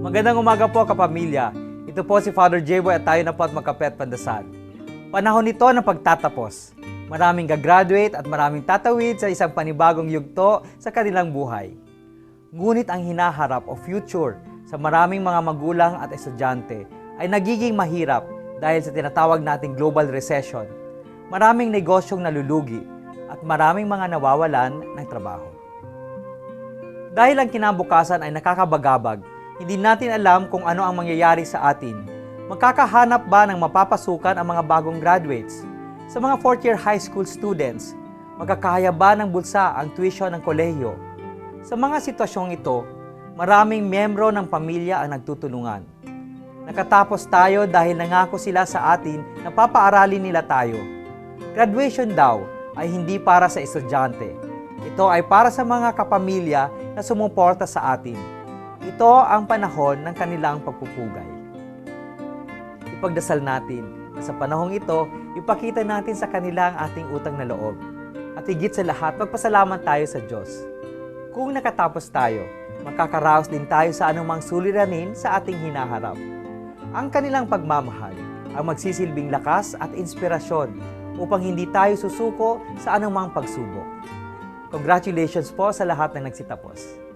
Magandang umaga po kapamilya. Ito po si Father Jeboy at tayo na po at magkape at pandasal. Panahon nito ng pagtatapos. Maraming gagraduate at maraming tatawid sa isang panibagong yugto sa kanilang buhay. Ngunit ang hinaharap o future sa maraming mga magulang at estudyante ay nagiging mahirap dahil sa tinatawag nating global recession. Maraming negosyong nalulugi at maraming mga nawawalan ng trabaho. Dahil ang kinabukasan ay nakakabagabag, hindi natin alam kung ano ang mangyayari sa atin. Magkakahanap ba ng mapapasukan ang mga bagong graduates? Sa mga fourth-year high school students, magkakaya ba ng bulsa ang tuition ng kolehiyo? Sa mga sitwasyong ito, maraming miyembro ng pamilya ang nagtutulungan. Nakatapos tayo dahil nangako sila sa atin na papaaralin nila tayo. Graduation daw ay hindi para sa estudyante. Ito ay para sa mga kapamilya na sumuporta sa atin. Ito ang panahon ng kanilang pagpupugay. Ipagdasal natin na sa panahong ito, ipakita natin sa kanila ang ating utang na loob. At higit sa lahat, magpasalamat tayo sa Diyos. Kung nakatapos tayo, makakaraos din tayo sa anumang suliranin sa ating hinaharap. Ang kanilang pagmamahal ang magsisilbing lakas at inspirasyon upang hindi tayo susuko sa anumang pagsubok. Congratulations po sa lahat ng nagsitapos.